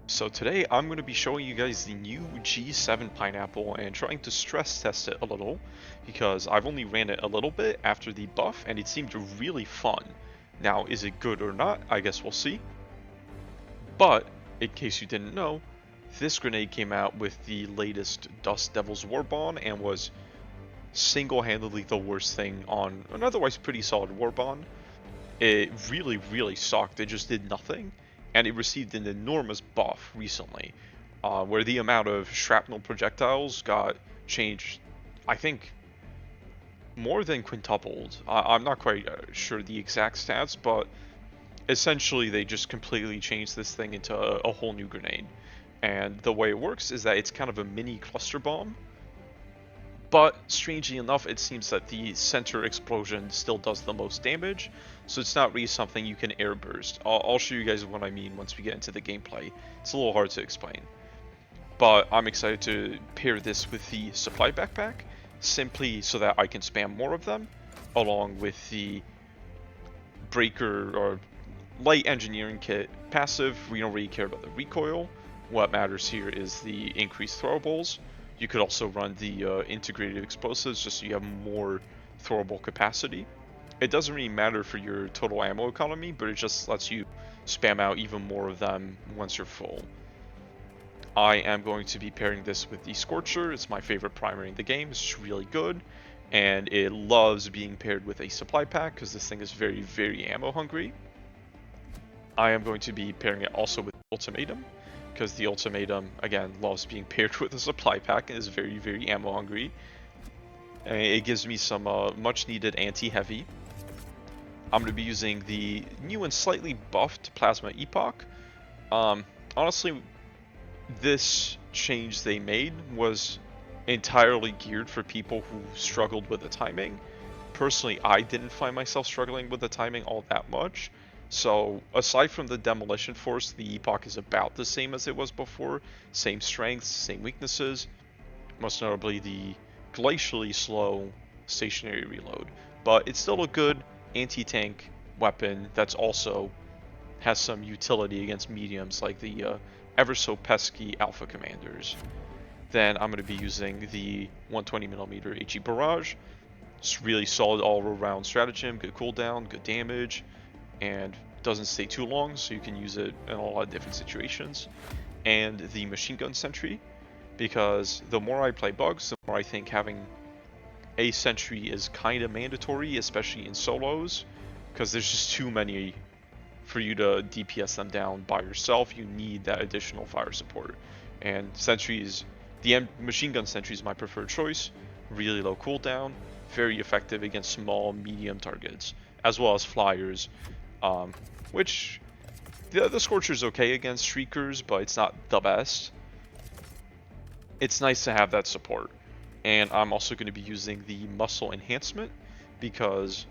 So today I'm going to be showing you guys the new G7 pineapple and trying to stress test it a little because I've only ran it a little bit after the buff and it seemed really fun. Now, is it good or not? I guess we'll see. But in case you didn't know, this grenade came out with the latest Dust Devil's Warbond and was single-handedly the worst thing on an otherwise pretty solid Warbond. It really sucked. It just did nothing, and it received an enormous buff recently, where the amount of shrapnel projectiles got changed, I think, more than quintupled. I'm not quite sure the exact stats, but essentially they just completely changed this thing into a whole new grenade. And the way it works is that it's kind of a mini cluster bomb, but strangely enough, it seems that the center explosion still does the most damage, so it's not really something you can air burst. I'll show you guys what I mean once we get into the gameplay. It's a little hard to explain. But I'm excited to pair this with the supply backpack, simply so that I can spam more of them, along with the breaker or light engineering kit passive. We don't really care about the recoil. What matters here is the increased throwables. You could also run the integrated explosives just so you have more throwable capacity. It doesn't really matter for your total ammo economy, but it just lets you spam out even more of them once you're full. I am going to be pairing this with the Scorcher. It's my favorite primary in the game. It's really good, and it loves being paired with a supply pack because this thing is very ammo hungry. I am going to be pairing it also with Ultimatum, because the Ultimatum, again, loves being paired with a supply pack and is very ammo hungry. And it gives me some much needed anti-heavy. I'm going to be using the new and slightly buffed Plasma Epoch. Honestly, this change they made was entirely geared for people who struggled with the timing. Personally, I didn't find myself struggling with the timing all that much. So, aside from the Demolition Force, the Epoch is about the same as it was before. Same strengths, same weaknesses. Most notably the glacially slow stationary reload. But it's still a good anti-tank weapon that's also has some utility against mediums like the ever so pesky Alpha Commanders. Then I'm going to be using the 120mm HE Barrage. It's really solid all-around stratagem, good cooldown, good damage, and doesn't stay too long, so you can use it in a lot of different situations. And the Machine Gun Sentry, because the more I play bugs, the more I think having a sentry is kind of mandatory, especially in solos, because there's just too many for you to DPS them down by yourself. You need that additional fire support, and sentries, the Machine Gun Sentry is my preferred choice. Really low cooldown, very effective against small, medium targets, as well as flyers. Which the Scorcher's okay against Shriekers, but it's not the best. It's nice to have that support. And I'm also going to be using the Muscle Enhancement because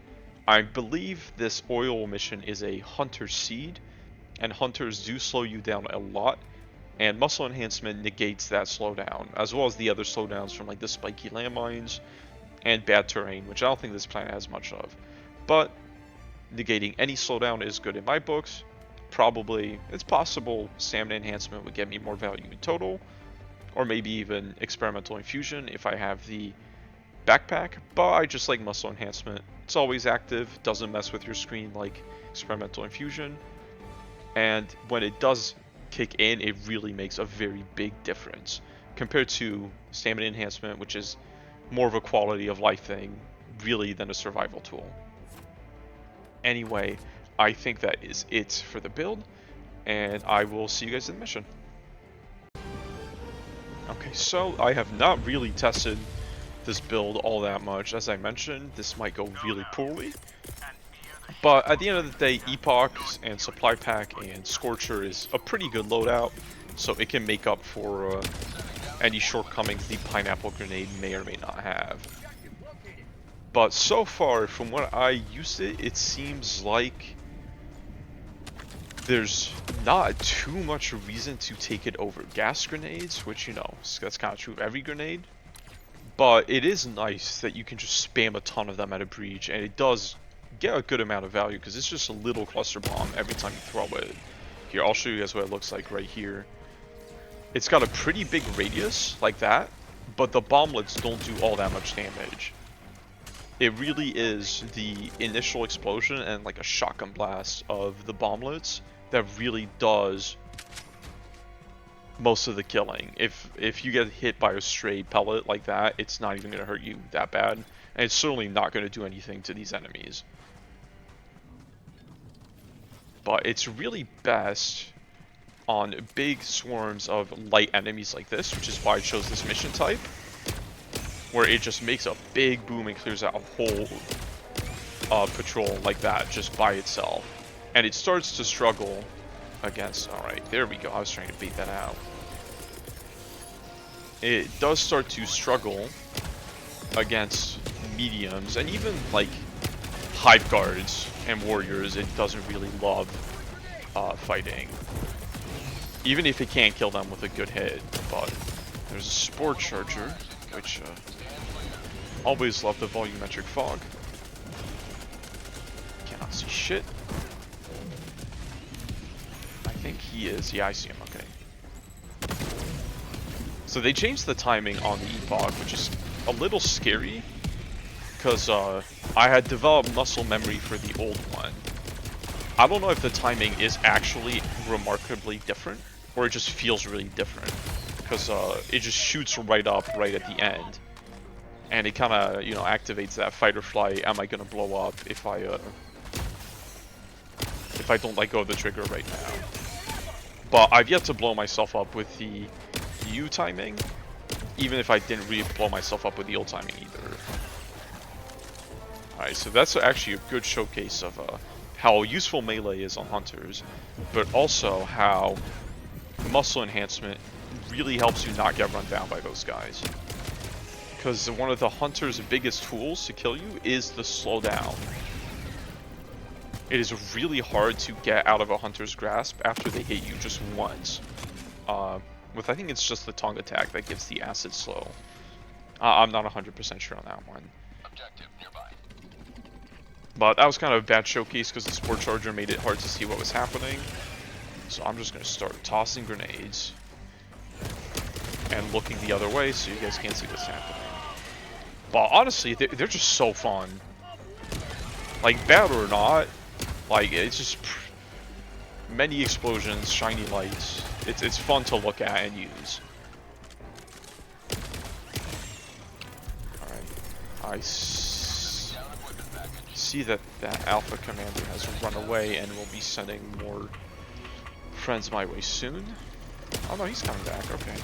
I believe this oil mission is a Hunter Seed, and Hunters do slow you down a lot, and Muscle Enhancement negates that slowdown, as well as the other slowdowns from like the spiky landmines and bad terrain, which I don't think this planet has much of. But negating any slowdown is good in my books. Probably, it's possible Stamina Enhancement would get me more value in total, or maybe even Experimental Infusion if I have the backpack, but I just like Muscle Enhancement. It's always active, doesn't mess with your screen like Experimental Infusion, and when it does kick in, it really makes a very big difference compared to Stamina Enhancement, which is more of a quality of life thing, really, than a survival tool. Anyway, I think that is it for the build, and I will see you guys in the mission. Okay, so I have not really tested this build all that much. As I mentioned, this might go really poorly, but at the end of the day, Epoch and Supply Pack and Scorcher is a pretty good loadout, so it can make up for any shortcomings the Pineapple Grenade may or may not have. But so far, from what I used it, it seems like there's not too much reason to take it over gas grenades, which, you know, that's kind of true of every grenade. But it is nice that you can just spam a ton of them at a breach, and it does get a good amount of value, because it's just a little cluster bomb every time you throw it. Here, I'll show you guys what it looks like right here. It's got a pretty big radius, like that, but the bomblets don't do all that much damage. It really is the initial explosion and like a shotgun blast of the bomblets that really does most of the killing. If you get hit by a stray pellet like that, it's not even going to hurt you that bad, and it's certainly not going to do anything to these enemies. But it's really best on big swarms of light enemies like this, which is why I chose this mission type, where it just makes a big boom and clears out a whole patrol like that just by itself. And it starts to struggle against... Alright, there we go. I was trying to bait that out. It does start to struggle against mediums, and even like hive guards and warriors it doesn't really love fighting. Even if it can't kill them with a good hit. But there's a spore charger, which always love the volumetric fog. Cannot see shit. I think he is. Yeah, I see him. Okay. So they changed the timing on the epoch, which is a little scary, because I had developed muscle memory for the old one. I don't know if the timing is actually remarkably different, or it just feels really different, because it just shoots right up right at the end, and it kind of, you know, activates that fight or flight. Am I gonna blow up if I don't let go of the trigger right now? But I've yet to blow myself up with the new timing, even if I didn't really blow myself up with the old timing either. Alright, so that's actually a good showcase of how useful melee is on hunters, but also how muscle enhancement really helps you not get run down by those guys. Because one of the hunter's biggest tools to kill you is the slowdown. It is really hard to get out of a hunter's grasp after they hit you just once. I think it's just the tongue attack that gives the acid slow. I'm not 100% sure on that one. Objective nearby. But that was kind of a bad showcase because the spore charger made it hard to see what was happening. So I'm just going to start tossing grenades and looking the other way so you guys can't see what's happening. But honestly, they're just so fun. Like, bad or not, like, it's just many explosions, shiny lights. It's fun to look at and use. Alright, I see that Alpha Commander has run away and will be sending more friends my way soon. Oh no, he's coming back, okay.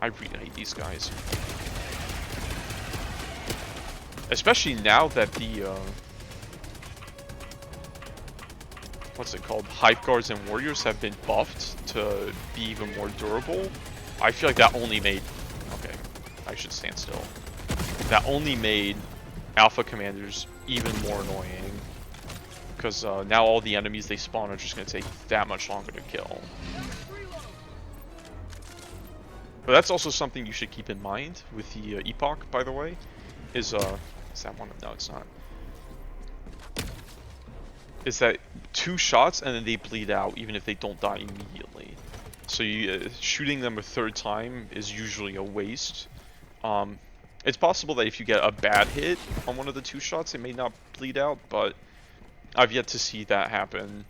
I really hate these guys. Especially now that the, what's it called? Hive guards and warriors have been buffed to be even more durable. I feel like that only made... Okay, I should stand still. That only made Alpha Commanders even more annoying. Because now all the enemies they spawn are just going to take that much longer to kill. But that's also something you should keep in mind with the epoch, by the way. Is that one? No, it's not. Is that 2 shots and then they bleed out even if they don't die immediately. So you, shooting them a 3rd time is usually a waste. It's possible that if you get a bad hit on one of the 2 shots, it may not bleed out, but I've yet to see that happen.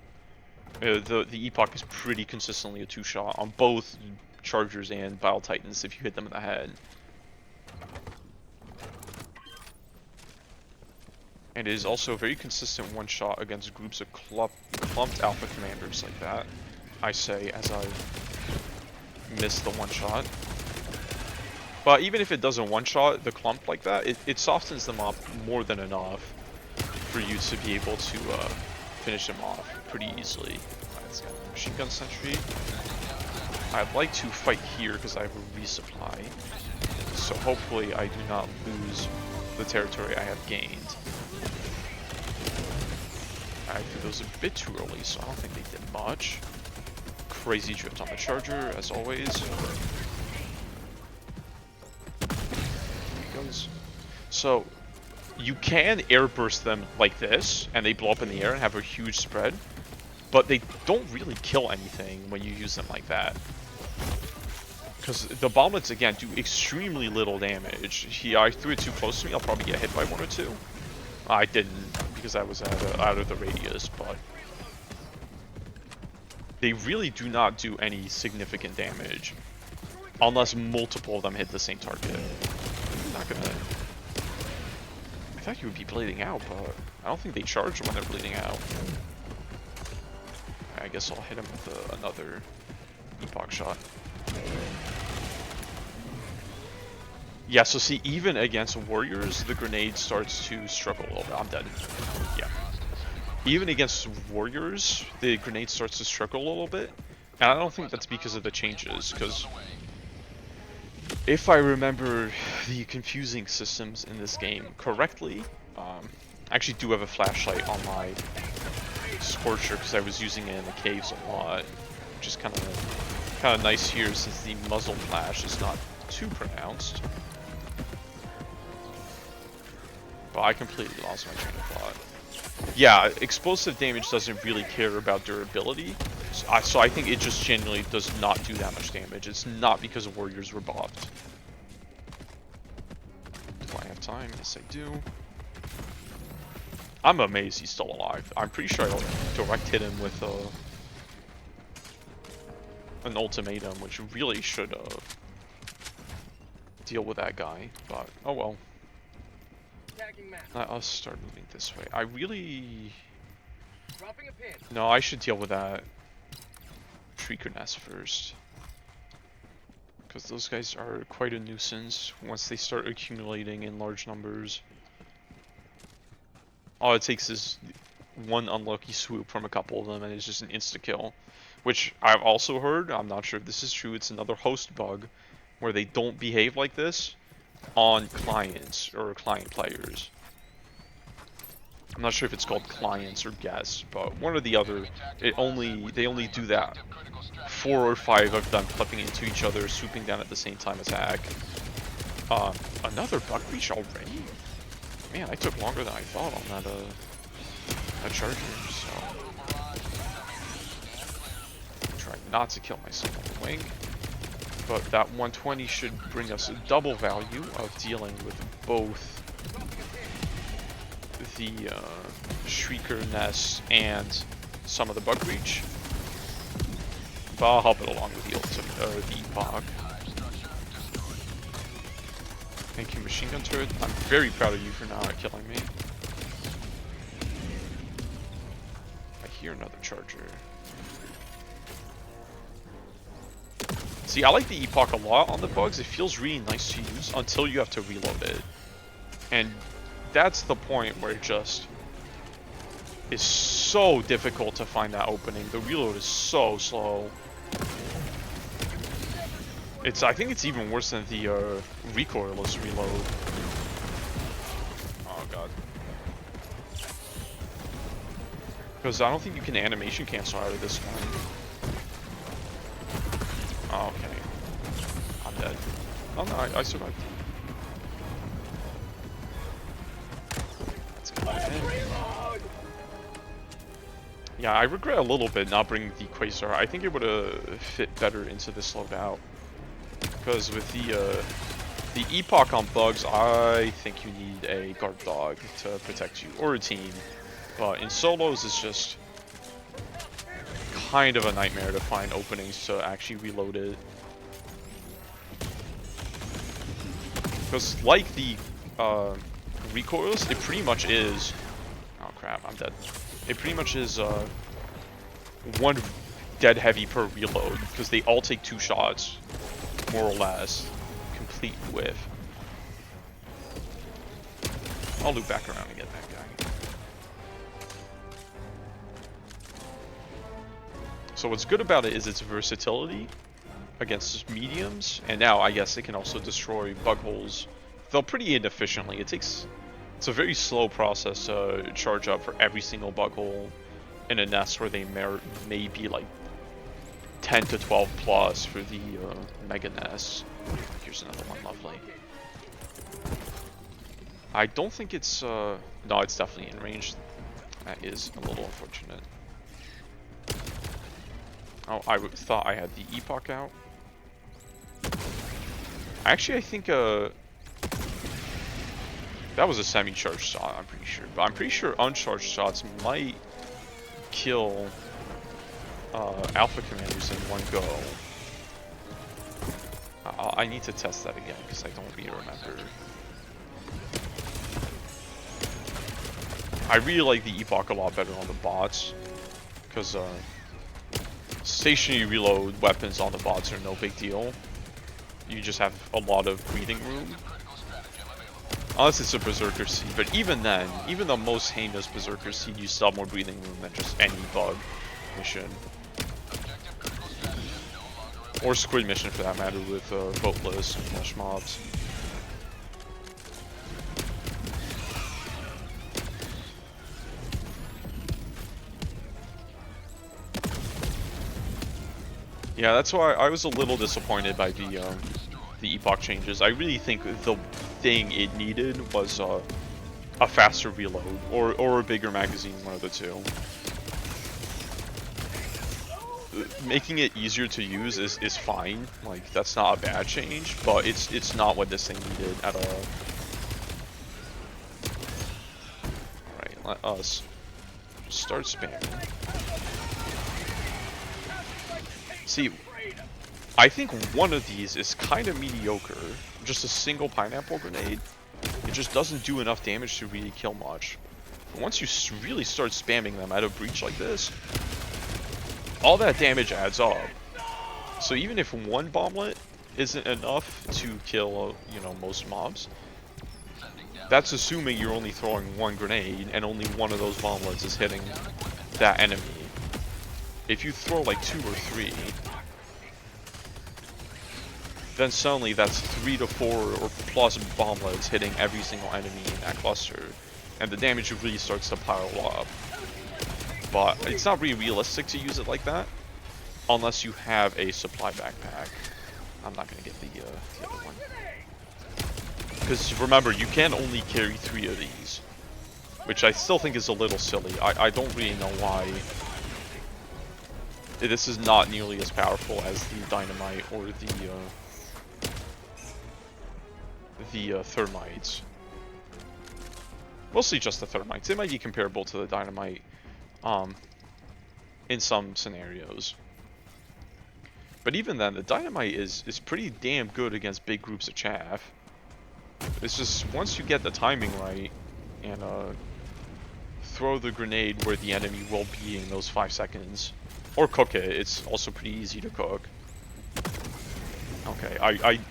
The epoch is pretty consistently a 2-shot on both Chargers and Bile Titans if you hit them in the head. And it is also a very consistent 1-shot against groups of clumped Alpha Commanders like that. I say as I miss the 1-shot. But even if it doesn't 1-shot the clump like that, it softens them up more than enough for you to be able to finish them off pretty easily. Alright, let's get a machine gun sentry. I'd like to fight here because I have a resupply. So hopefully I do not lose the territory I have gained. I threw those a bit too early, so I don't think they did much. Crazy drift on the charger, as always. There he goes. So, you can airburst them like this, and they blow up in the air and have a huge spread. but they don't really kill anything when you use them like that. Because the bomblets, again, do extremely little damage. I threw it too close to me, I'll probably get hit by one or two. I didn't, because I was out of the radius, but... They really do not do any significant damage. Unless multiple of them hit the same target. I'm not gonna... I thought you would be bleeding out, but I don't think they charge when they're bleeding out. I guess I'll hit him with another epoch shot. Yeah, so see, even against warriors, the grenade starts to struggle a little bit. I'm dead. Yeah. Even against warriors, the grenade starts to struggle a little bit. And I don't think that's because of the changes, because if I remember the confusing systems in this game correctly, I actually do have a flashlight on my Scorcher because I was using it in the caves a lot, which is kind of nice here since the muzzle flash is not too pronounced. But I completely lost my train of thought. Yeah, explosive damage doesn't really care about durability, so I think it just genuinely does not do that much damage. It's not because warriors were buffed. Do I have time? Yes, I do. I'm amazed he's still alive. I'm pretty sure I direct hit him with an ultimatum, which really should deal with that guy, but oh well. Let us start moving this way. I really... No, I should deal with that Shrieker nest first. Because those guys are quite a nuisance once they start accumulating in large numbers. All it takes is one unlucky swoop from a couple of them and it's just an insta-kill. Which I've also heard, I'm not sure if this is true, it's another host bug, where they don't behave like this on clients or client players. I'm not sure if it's called clients or guests, but one or the other. They only do that 4 or 5 of them flipping into each other, swooping down at the same time attack. Another bug breach already? Man, I took longer than I thought on that charger. So try not to kill myself on the wing. But that 120 should bring us a double value of dealing with both the Shrieker nest and some of the bug breach. But I'll help it along with the epoch. Thank you, machine gun turret. I'm very proud of you for not killing me. I hear another charger. See, I like the epoch a lot on the bugs. It feels really nice to use until you have to reload it. And that's the point where it just is so difficult to find that opening. The reload is so slow. I think it's even worse than the recoilless reload. Oh god. Because I don't think you can animation cancel out of this one. Oh, okay. I'm dead. Oh no, I survived. Let's go ahead. Yeah, I regret a little bit not bringing the Quasar. I think it would have fit better into this loadout. Because with the epoch on bugs, I think you need a guard dog to protect you, or a team. But in solos, it's just kind of a nightmare to find openings to actually reload it. Because like the recoils, it pretty much is... Oh crap, I'm dead. It pretty much is one dead heavy per reload, because they all take 2 shots, more or less, complete whiff. I'll loop back around and get that guy. So what's good about it is its versatility against mediums, and now I guess it can also destroy bug holes, though pretty inefficiently. It's a very slow process to charge up for every single bug hole in a nest where they may be like 10 to 12 plus for the mega nests. Here's another one, lovely. I don't think it's no, it's definitely in range. That is a little unfortunate. Oh, I thought I had the Epoch out. Actually, I think that was a semi-charged shot, I'm pretty sure. But I'm pretty sure uncharged shots might kill Alpha Commanders in one go. I need to test that again, because I don't really remember. I really like the Epoch a lot better on the bots, because stationary reload weapons on the bots are no big deal. You just have a lot of breathing room. Unless it's a Berserker Seed, but even then, even though most heinous Berserker Seed, you still have more breathing room than just any bug mission. Or squid mission for that matter with boatless and flesh mobs. Yeah, that's why I was a little disappointed by the Epoch changes. I really think the thing it needed was a faster reload or a bigger magazine, one of the two. Making it easier to use is fine. Like, that's not a bad change, but it's not what this thing needed at all. Alright, let us start spamming. See, I think one of these is kind of mediocre. Just a single pineapple grenade. It just doesn't do enough damage to really kill much. But once you really start spamming them at a breach like this, all that damage adds up. So even if one bomblet isn't enough to kill, you know, most mobs, that's assuming you're only throwing one grenade and only one of those bomblets is hitting that enemy. If you throw like 2 or 3, then suddenly that's 3 to 4 or plus bomblets hitting every single enemy in that cluster, and the damage really starts to pile up. But it's not really realistic to use it like that, unless you have a supply backpack. I'm not going to get the other one. Because remember, you can only carry 3 of these, which I still think is a little silly. I don't really know why this is not nearly as powerful as the dynamite or the thermites. Mostly just the thermites. They might be comparable to the dynamite in some scenarios. But even then, the dynamite is pretty damn good against big groups of chaff. It's just once you get the timing right and throw the grenade where the enemy will be in those 5 seconds, or cook it. It's also pretty easy to cook. Okay,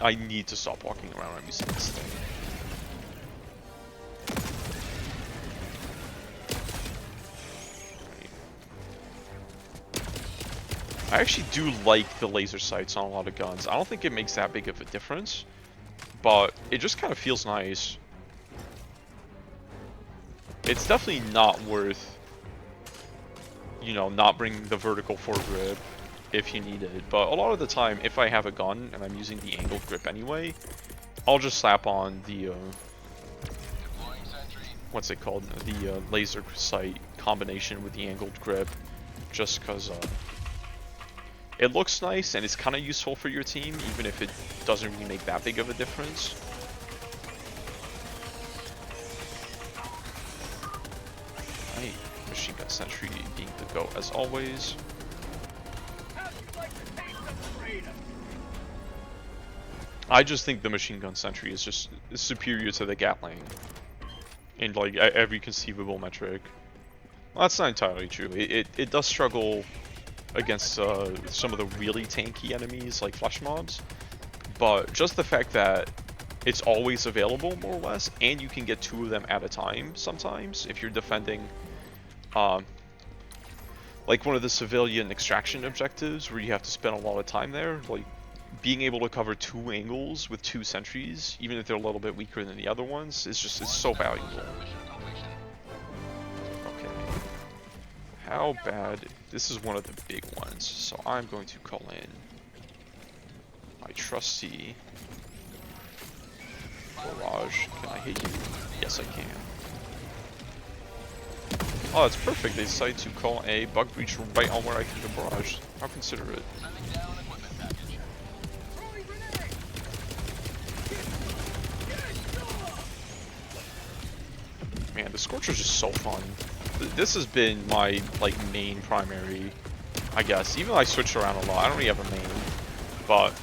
I need to stop walking around. I'm using this thing. I actually do like the laser sights on a lot of guns. I don't think it makes that big of a difference, but it just kind of feels nice. It's definitely not worth, you know, not bringing the vertical foregrip if you need it. But a lot of the time, if I have a gun and I'm using the angled grip anyway, I'll just slap on the what's it called? The laser sight combination with the angled grip, just because it looks nice and it's kind of useful for your team, even if it doesn't really make that big of a difference. Right, machine gun sentry being the go as always. I just think the machine gun sentry is just superior to the Gatling in like every conceivable metric. Well, that's not entirely true. It does struggle against some of the really tanky enemies like flesh mobs, but just the fact that it's always available more or less, and you can get 2 of them at a time sometimes if you're defending like one of the civilian extraction objectives where you have to spend a lot of time there, like being able to cover 2 angles with 2 sentries, even if they're a little bit weaker than the other ones, is just, it's so valuable. Okay. How bad? This is one of the big ones, so I'm going to call in my trusty barrage. Can I hit you? Yes, I can. Oh, it's perfect. They decided to call a bug breach right on where I can go barrage. How considerate. Man, the Scorcher's just so fun. This has been my, like, main primary, I guess. Even though I switch around a lot, I don't really have a main. But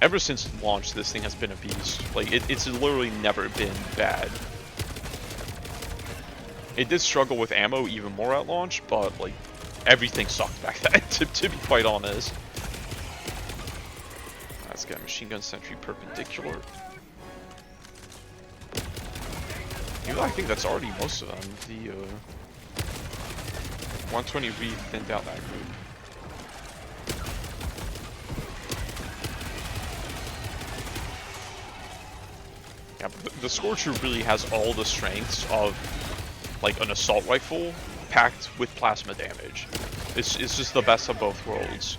ever since launch, this thing has been a beast. Like, it's literally never been bad. It did struggle with ammo even more at launch, but, like, everything sucked back then, to be quite honest. Let's get machine gun sentry perpendicular. Even I think that's already most of them. The 120 thinned out that group. Yeah, but the Scorcher really has all the strengths of, like, an assault rifle packed with plasma damage. It's just the best of both worlds.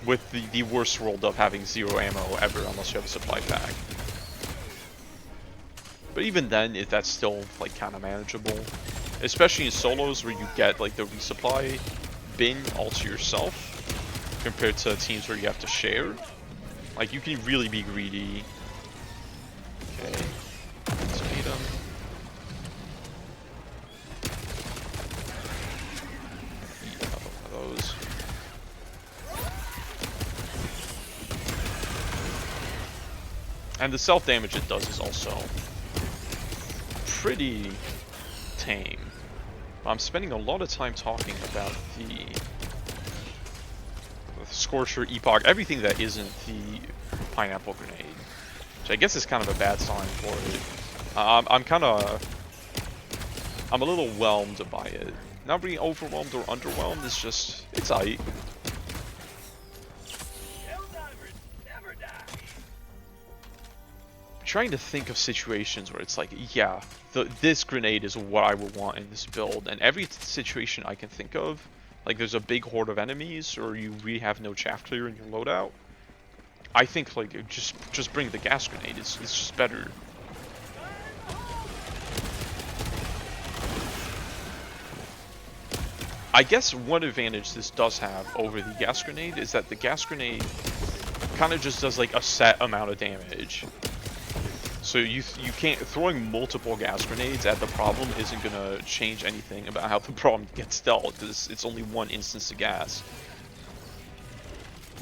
With the worst world of having zero ammo ever unless you have a supply pack. But even then, that's still, like, kind of manageable. Especially in solos where you get, like, the resupply bin all to yourself. Compared to teams where you have to share. Like, you can really be greedy. Okay. Let's beat him. Eat another one of those. And the self-damage it does is also pretty tame. I'm spending a lot of time talking about the Scorcher, Epoch, everything that isn't the pineapple grenade. Which I guess is kind of a bad sign for it. I'm a little whelmed by it. Not being overwhelmed or underwhelmed, it's just, it's aight. Trying to think of situations where it's like, yeah, this grenade is what I would want in this build, and every situation I can think of, like there's a big horde of enemies, or you really have no chaff clear in your loadout, I think like just bring the gas grenade. It's just better. I guess one advantage this does have over the gas grenade is that the gas grenade kind of just does like a set amount of damage. So you can't, throwing multiple gas grenades at the problem isn't gonna change anything about how the problem gets dealt, because it's only one instance of gas.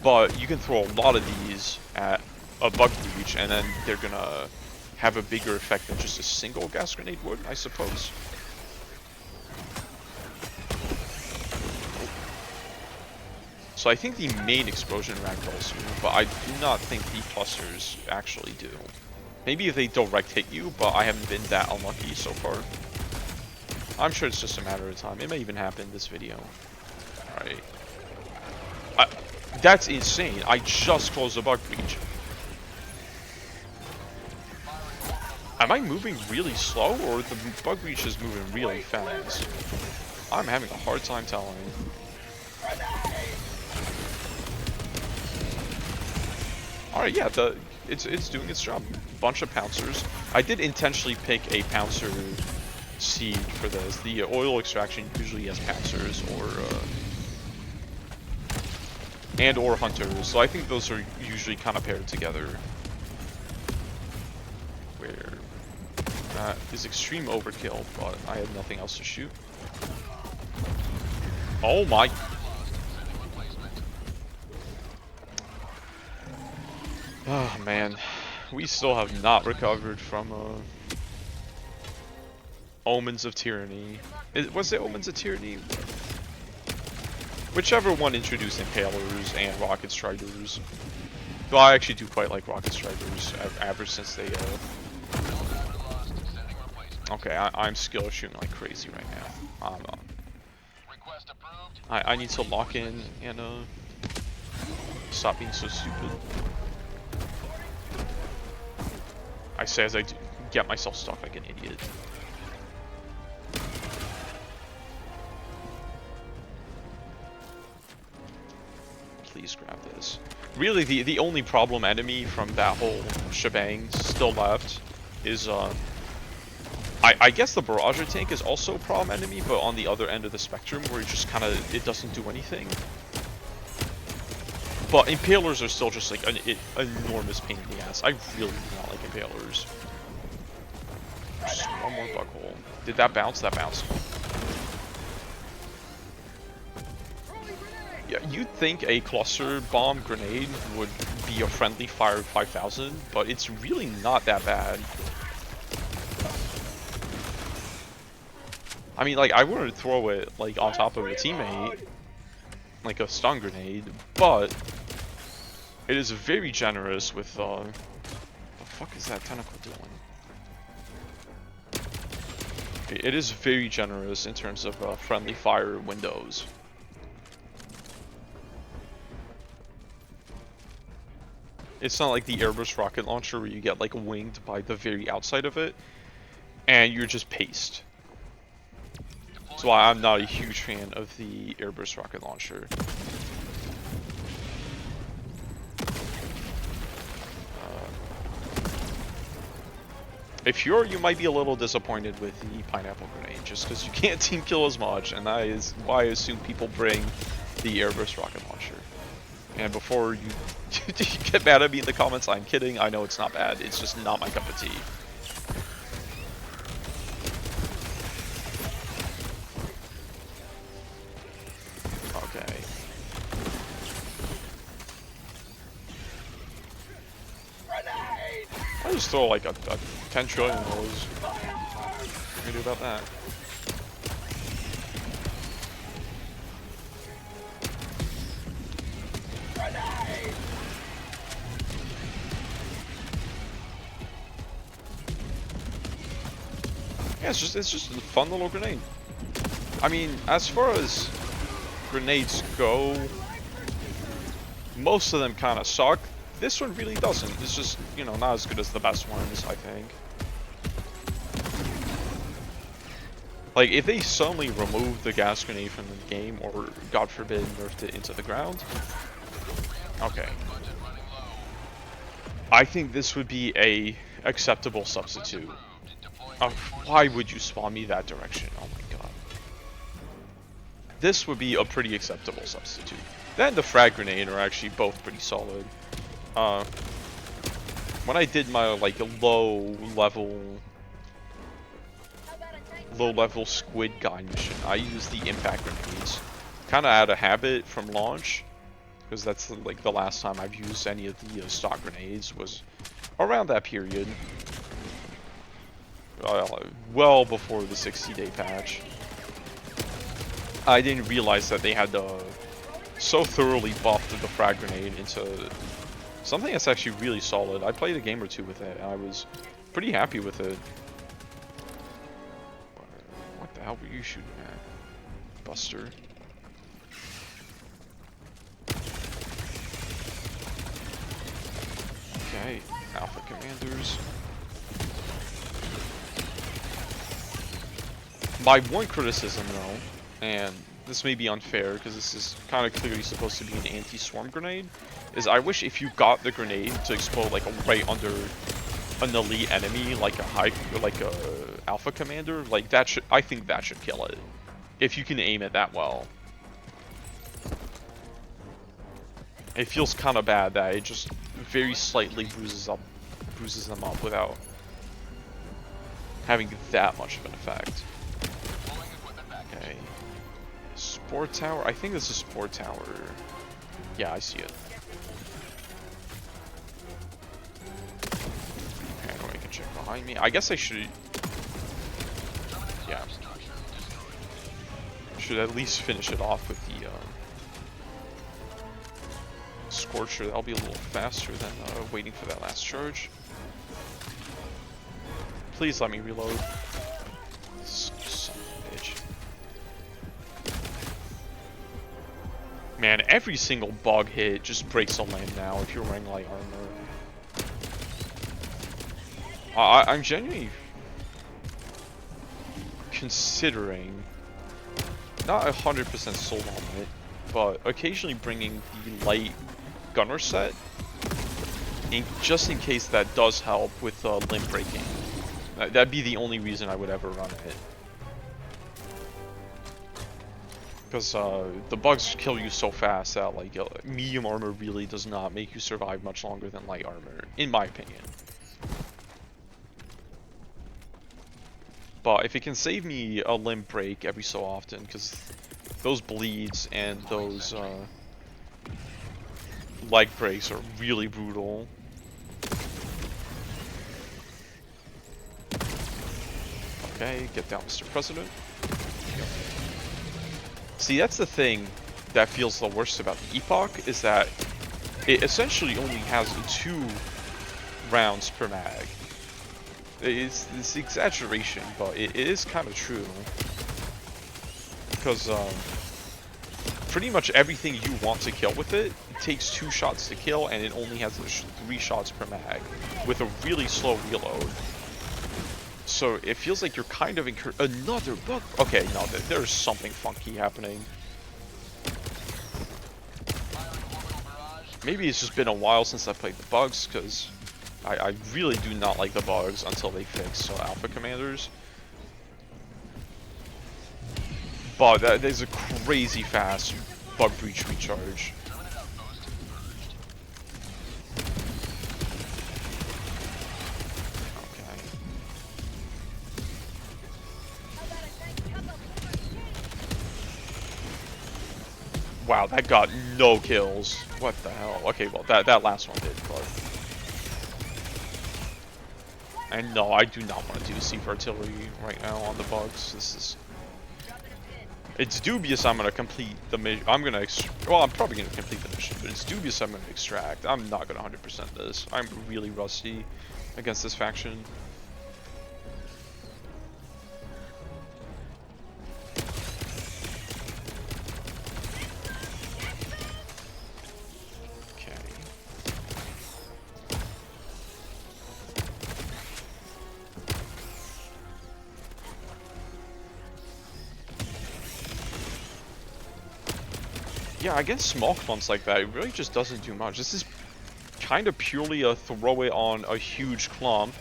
But you can throw a lot of these at a bug breach, and then they're gonna have a bigger effect than just a single gas grenade would, I suppose. So I think the main explosion ragdolls you, but I do not think the clusters actually do. Maybe if they direct hit you, but I haven't been that unlucky so far. I'm sure it's just a matter of time. It may even happen this video. Alright. That's insane. I just closed the bug breach. Am I moving really slow, or the bug breach is moving really fast? I'm having a hard time telling. Alright, yeah, it's doing its job. Bunch of pouncers. I did intentionally pick a pouncer seed for this. The oil extraction usually has pouncers or hunters, so I think those are usually kind of paired together. Where that is extreme overkill, but I have nothing else to shoot. Oh my! Oh man. We still have not recovered from Omens of Tyranny. Was it Omens of Tyranny? Whichever one introduced Impalers and Rocket Strikers. Though I actually do quite like Rocket Strikers ever since they Okay, I'm skill shooting like crazy right now. I need to lock in and stop being so stupid. I say as I get myself stuck like an idiot. Please grab this. Really, the only problem enemy from that whole shebang still left is, I I guess the barrage tank is also a problem enemy, but on the other end of the spectrum where it just kind of, it doesn't do anything. But impalers are still just like an enormous pain in the ass. I really do not like impalers. Just one more bug hole. Did that bounce? That bounced. Yeah, you'd think a cluster bomb grenade would be a friendly fire 5000, but it's really not that bad. I mean, like, I wouldn't throw it like on top of a teammate, like a stun grenade, but it is very generous with what the fuck is that tentacle doing? It is very generous in terms of friendly fire windows. It's not like the airburst rocket launcher where you get like winged by the very outside of it, and you're just paced. That's why I'm not a huge fan of the airburst rocket launcher. If you might be a little disappointed with the pineapple grenade, just because you can't team kill as much, and that is why I assume people bring the airburst rocket launcher. And before you get mad at me in the comments, I'm kidding. I know it's not bad. It's just not my cup of tea. Okay. I just throw like a 10 trillion of those. What can we do about that? Yeah, it's just a fun little grenade. I mean, as far as grenades go, most of them kind of suck. This one really doesn't. It's just, you know, not as good as the best ones, I think. Like, if they suddenly removed the gas grenade from the game, or God forbid, nerfed it into the ground, okay. I think this would be a acceptable substitute. Why would you spawn me that direction? Oh my god. This would be a pretty acceptable substitute. That and the frag grenade are actually both pretty solid. When I did my like low level squid guy mission, I used the impact grenades, kind of out of habit from launch, because that's like the last time I've used any of the stock grenades was around that period. Well before the 60-day patch. I didn't realize that they had so thoroughly buffed the frag grenade into something that's actually really solid. I played a game or two with it, and I was pretty happy with it. What the hell were you shooting at, Buster? Okay, Alpha Commanders. My one criticism, though, and this may be unfair because this is kind of clearly supposed to be an anti-swarm grenade, is I wish if you got the grenade to explode like right under an elite enemy, like a alpha commander, like that should, I think that should kill it. If you can aim it that well. It feels kind of bad that it just very slightly bruises them up without having that much of an effect. Okay. Sport tower? I think this is sport tower. Yeah, I see it. Okay, I can check behind me. I guess I should... Yeah. Should at least finish it off with the Scorcher. That'll be a little faster than waiting for that last charge. Please let me reload. Son of a bitch. Man, every single bug hit just breaks a limb now if you're wearing light armor. I'm genuinely considering, not 100% sold on it, but occasionally bringing the light gunner set, just in case that does help with limb breaking. That'd be the only reason I would ever run it. Because the bugs kill you so fast that like medium armor really does not make you survive much longer than light armor, in my opinion. But if it can save me a limb break every so often, because those bleeds and those leg breaks are really brutal. Okay, get down, Mr. President. See, that's the thing that feels the worst about the Epoch, is that it essentially only has 2 rounds per mag. It's exaggeration, but it is kind of true. Because pretty much everything you want to kill with it takes 2 shots to kill, and it only has 3 shots per mag, with a really slow reload. So it feels like you're kind of another bug. Okay, no, there's something funky happening. Maybe it's just been a while since I played the bugs, because I really do not like the bugs until they fix Alpha Commanders. But that is a crazy fast bug breach recharge. Wow, that got no kills. What the hell? Okay, well, that last one did, but... And no, I do not want to do Sieve Artillery right now on the bugs. This is... It's dubious I'm going to complete the mission. I'm going to... Well, I'm probably going to complete the mission, but it's dubious I'm going to extract. I'm not going to 100% this. I'm really rusty against this faction. Yeah, against small clumps like that, it really just doesn't do much. This is kind of purely a throw it on a huge clump,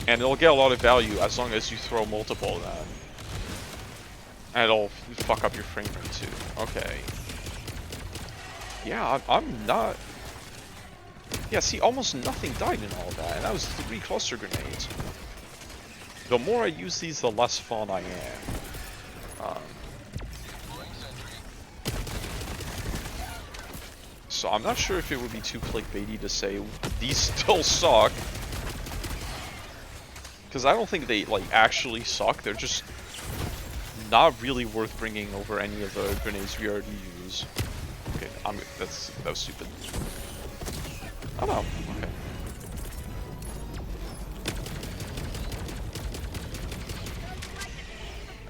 and it'll get a lot of value as long as you throw multiple of them. And it'll fuck up your frame rate too. Okay. Yeah, I'm not... Yeah, see, almost nothing died in all of that, and that was 3 cluster grenades. The more I use these, the less fun I am. So I'm not sure if it would be too clickbaity to say these still suck, because I don't think they like actually suck. They're just not really worth bringing over any of the grenades we already use. Okay, that was stupid. Oh no, okay.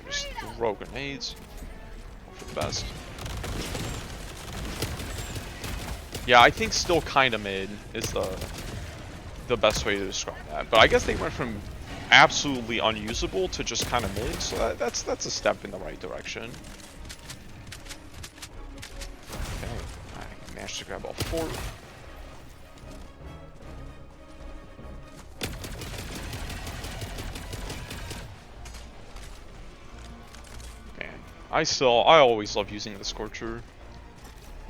Just throw grenades. Hope for the best. Yeah, I think still kinda mid is the best way to describe that. But I guess they went from absolutely unusable to just kinda mid, so that's a step in the right direction. Okay, I managed to grab all 4. Man, I always love using the Scorcher.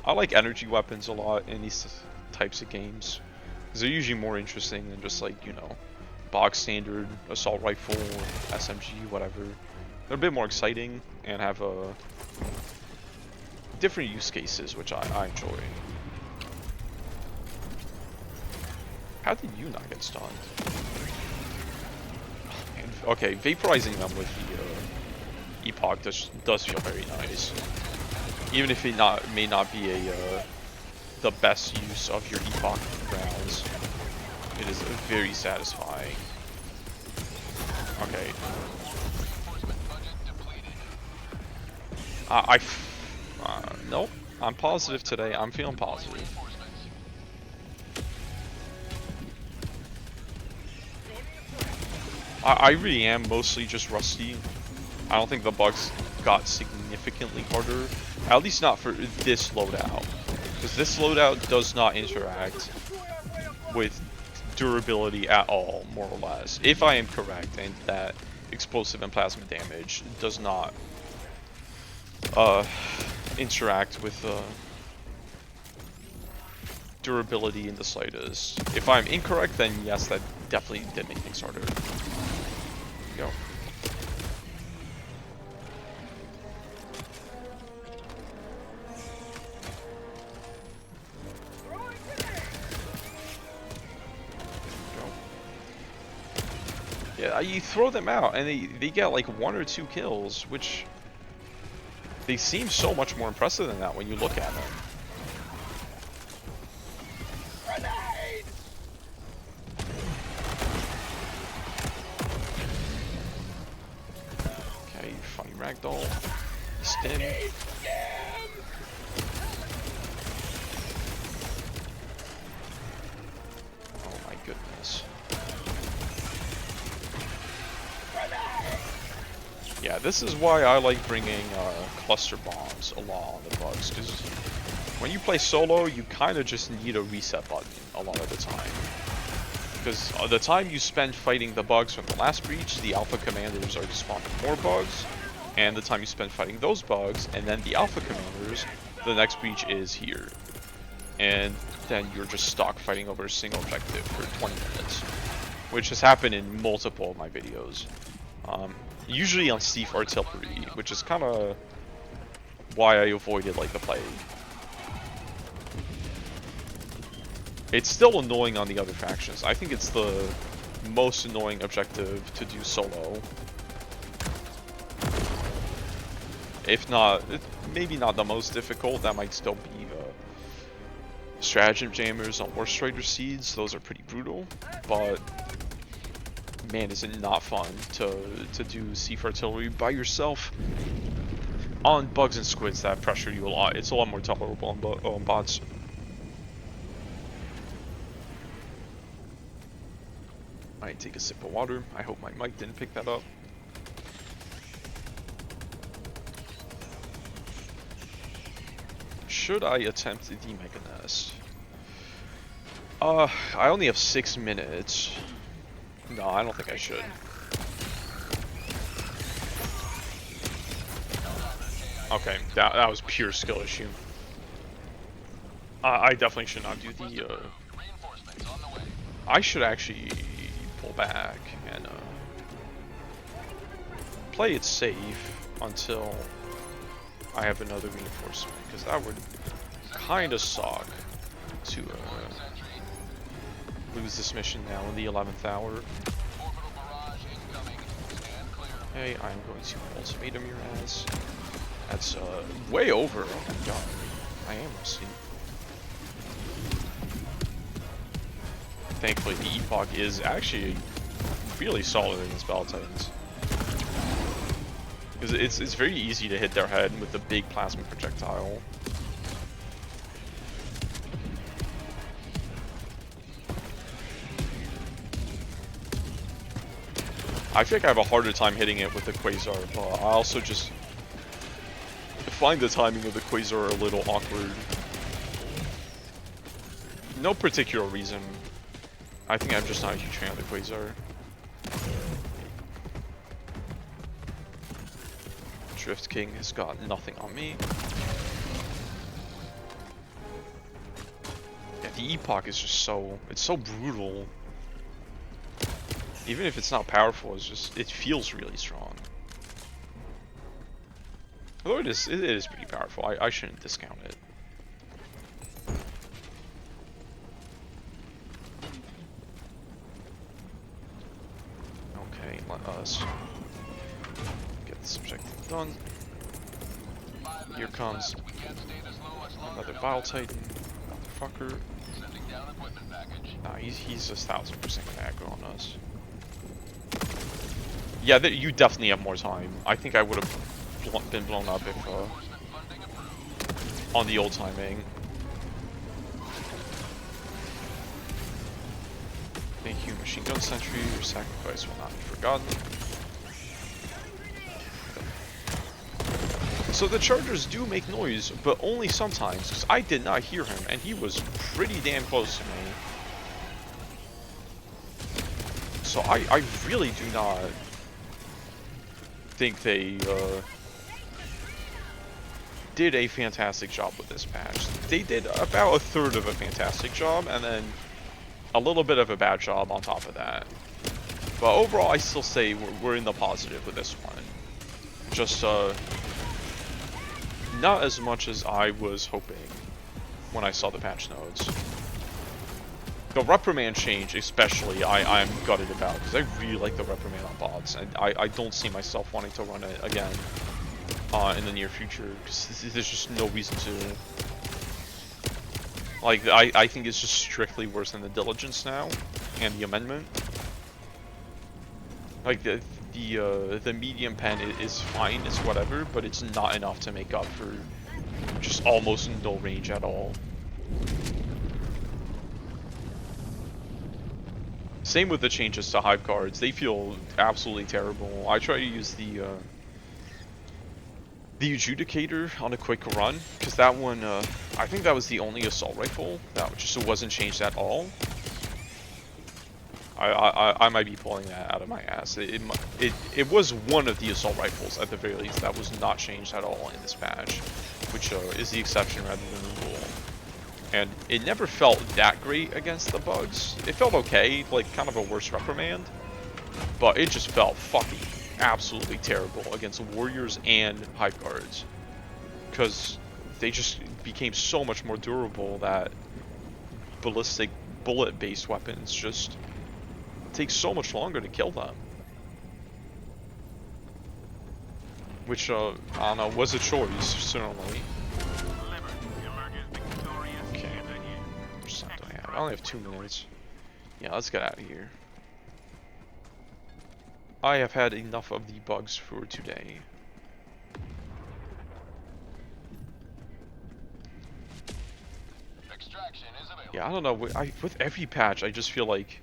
I like energy weapons a lot in these types of games, because they're usually more interesting than just like, you know, box standard assault rifle, SMG, whatever. They're a bit more exciting and have different use cases, which I enjoy. How did you not get stunned? Oh, okay, vaporizing them with the Epoch does feel very nice. Even if it may not be the best use of your Epoch rounds, it is very satisfying. Okay. Nope. I'm positive today. I'm feeling positive. I really am mostly just rusty. I don't think the bugs got significantly harder. At least not for this loadout. Because this loadout does not interact with durability at all, more or less. If I am correct, and that explosive and plasma damage does not interact with durability in the slightest. If I'm incorrect, then yes, that definitely did make things harder. Go. Yeah, you throw them out and they get like 1 or 2 kills, which they seem so much more impressive than that when you look at them. Okay, funny ragdoll. Stim. Oh my goodness. Yeah, this is why I like bringing cluster bombs along on the bugs, because when you play solo, you kind of just need a reset button a lot of the time. Because the time you spend fighting the bugs from the last breach, the alpha commanders are spawning more bugs, and the time you spend fighting those bugs, and then the alpha commanders, the next breach is here. And then you're just stuck fighting over a single objective for 20 minutes, which has happened in multiple of my videos. Usually on Steve Artillery, which is kind of why I avoided like the plague. It's still annoying on the other factions. I think it's the most annoying objective to do solo. If not, maybe not the most difficult, that might still be stratagem jammers on War Strider Seeds. Those are pretty brutal, but man, is it not fun to do Siege Artillery by yourself on bugs and squids that pressure you a lot. It's a lot more tolerable on bots. I take a sip of water. I hope my mic didn't pick that up. Should I attempt the Mega Nest? I only have 6 minutes. No, I don't think I should. Okay, that was pure skill issue. I definitely should not do the, I should actually pull back and, play it safe until I have another reinforcement, because that would kinda suck to, lose this mission now in the 11th hour. Hey, I'm going to ultimatum your ass. That's way over. Oh my god. I am rusty. Thankfully the Epoch is actually really solid against Battle Titans. Because it's very easy to hit their head with the big plasma projectile. I think I have a harder time hitting it with the Quasar, but I also just find the timing of the Quasar a little awkward. No particular reason. I think I'm just not a huge fan of the Quasar. Drift King has got nothing on me. Yeah, the Epoch is just it's so brutal. Even if it's not powerful, it feels really strong. Although it is pretty powerful, I shouldn't discount it. Okay, let us get this objective done. Here comes another Vile Titan, motherfucker. Nah, he's just 1000% gonna aggro on us. Yeah, you definitely have more time. I think I would have been blown up if on the old timing. Thank you, Machine Gun Sentry. Your sacrifice will not be forgotten. So the chargers do make noise, but only sometimes, because I did not hear him, and he was pretty damn close to me. So I really do not think they did a fantastic job with this patch. They did about a third of a fantastic job, and then a little bit of a bad job on top of that. But overall, I still say we're in the positive with this one. Just not as much as I was hoping when I saw the patch notes. The reprimand change especially, I'm gutted about, because I really like the reprimand on bots, and I don't see myself wanting to run it again in the near future, because there's just no reason to. Like, I think it's just strictly worse than the diligence now, and the amendment. Like, the medium pen is fine, it's whatever, but it's not enough to make up for just almost no range at all. Same with the changes to hive cards, they feel absolutely terrible. I try to use the adjudicator on a quick run, because that one, I think that was the only assault rifle that just wasn't changed at all. I might be pulling that out of my ass. It was one of the assault rifles at the very least that was not changed at all in this patch, which is the exception rather than the rule. And it never felt that great against the bugs. It felt okay, like kind of a worse reprimand, but it just felt fucking absolutely terrible against warriors and hive guards, because they just became so much more durable that ballistic bullet-based weapons just take so much longer to kill them. Which, I don't know, was a choice, certainly. Okay. I only have 2 minutes. Yeah, let's get out of here. I have had enough of the bugs for today. Yeah, I don't know. With every patch, I just feel like,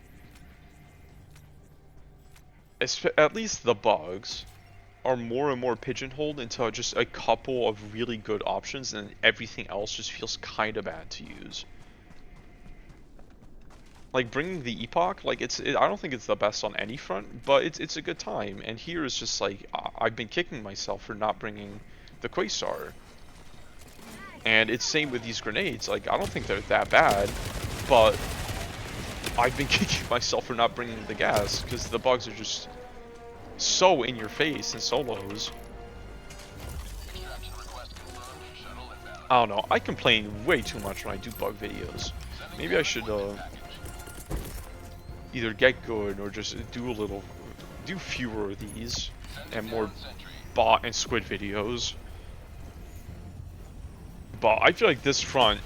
at least the bugs are more and more pigeonholed into just a couple of really good options, and everything else just feels kind of bad to use. Like, bringing the Epoch, like, I don't think it's the best on any front, but it's a good time. And here is just like, I've been kicking myself for not bringing the Quasar. And it's same with these grenades. Like, I don't think they're that bad, but I've been kicking myself for not bringing the gas, because the bugs are just so in your face in solos. I don't know, I complain way too much when I do bug videos. Maybe I should either get good or just do fewer of these and more bot and squid videos. But I feel like this front,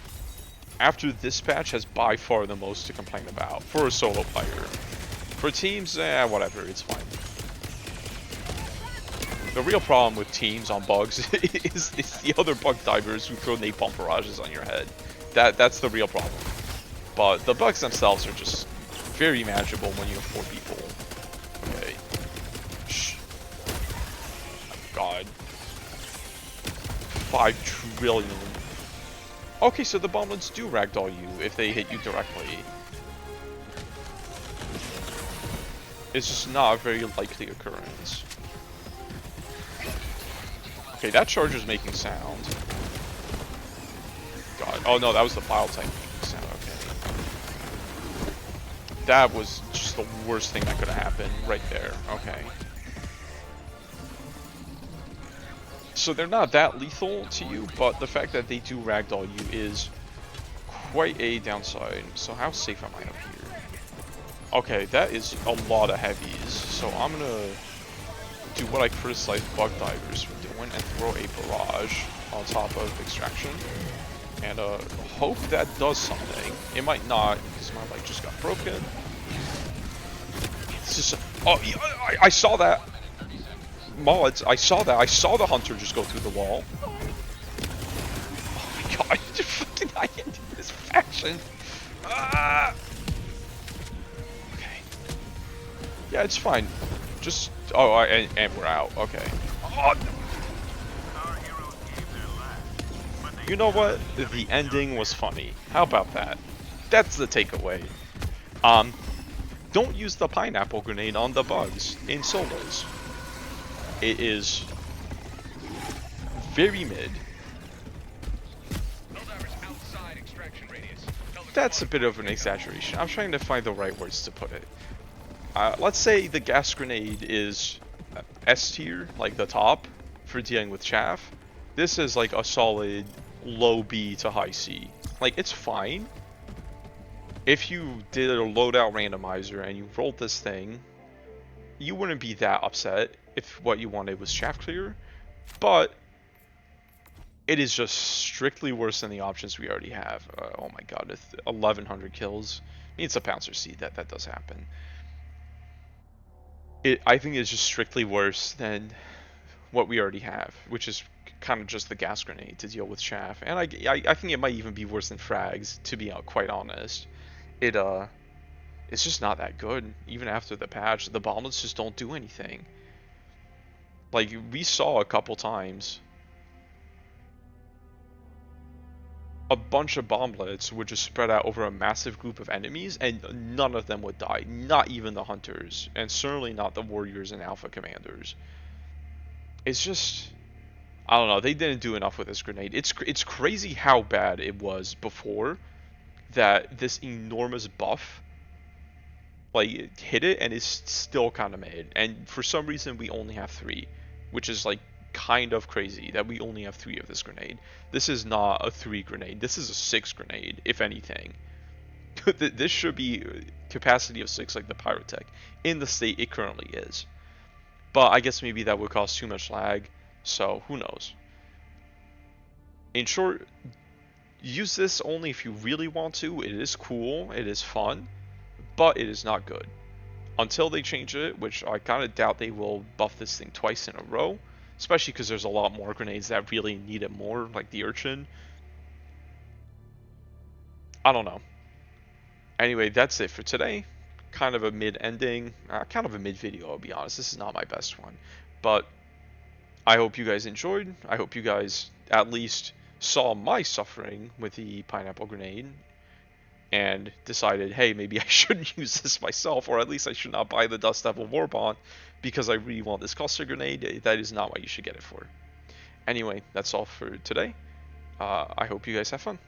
after this patch, has by far the most to complain about for a solo player. For teams, whatever, it's fine. The real problem with teams on bugs is the other bug divers who throw napalm barrages on your head. That's the real problem. But the bugs themselves are just very manageable when you have 4 people. Okay. Shh. God. 5 trillion. Okay, so the bomblets do ragdoll you if they hit you directly. It's just not a very likely occurrence. Okay, that charger's making sound. God. Oh no, that was the bile type making sound. Okay. That was just the worst thing that could have happened right there. Okay. So they're not that lethal to you, but the fact that they do ragdoll you is quite a downside. So how safe am I up here? Okay, that is a lot of heavies. So I'm gonna do what I criticize bug divers for doing and throw a barrage on top of extraction. And hope that does something. It might not, because my leg just got broken. It's just, oh, I saw that. Mods, I saw that. I saw the hunter just go through the wall. Oh my god, fucking I ended this faction. Ah! Okay. Yeah, it's fine. Just, oh, and we're out. Okay. Oh. You know what? The ending was funny. How about that? That's the takeaway. don't use the pineapple grenade on the bugs in solos. It is very mid. That's a bit of an exaggeration. I'm trying to find the right words to put it. Let's say the gas grenade is S tier, like the top, for dealing with chaff. This is like a solid low B to high C. Like, it's fine. If you did a loadout randomizer and you rolled this thing, you wouldn't be that upset if what you wanted was chaff clear, but it is just strictly worse than the options we already have. Oh my god, 1100 kills. I mean, it's a Pouncer seed, that does happen. I think it's just strictly worse than what we already have, which is kind of just the gas grenade to deal with chaff. And I think it might even be worse than frags, to be quite honest. It's just not that good. Even after the patch, the bomblets just don't do anything. Like, we saw a couple times a bunch of bomblets would just spread out over a massive group of enemies, and none of them would die. Not even the hunters, and certainly not the warriors and alpha commanders. It's just, I don't know. They didn't do enough with this grenade. It's crazy how bad it was before that this enormous buff like it hit it, and it's still kind of mid. And for some reason, we only have 3, which is like kind of crazy that we only have 3 of this grenade. This is not a 3 grenade. This is a 6 grenade, if anything. This should be capacity of 6, like the Pyrotech, in the state it currently is. But I guess maybe that would cause too much lag, so who knows. In short, use this only if you really want to. It is cool, it is fun, but it is not good. Until they change it, which I kind of doubt they will buff this thing twice in a row, especially because there's a lot more grenades that really need it more, like the Urchin. I don't know. Anyway, that's it for today. Kind of a mid-ending, kind of a mid-video, I'll be honest. This is not my best one. But I hope you guys enjoyed. I hope you guys at least saw my suffering with the pineapple grenade and decided, hey, maybe I shouldn't use this myself, or at least I should not buy the Dust Devil Warbond because I really want this cluster grenade. That is not what you should get it for. Anyway, that's all for today. I hope you guys have fun.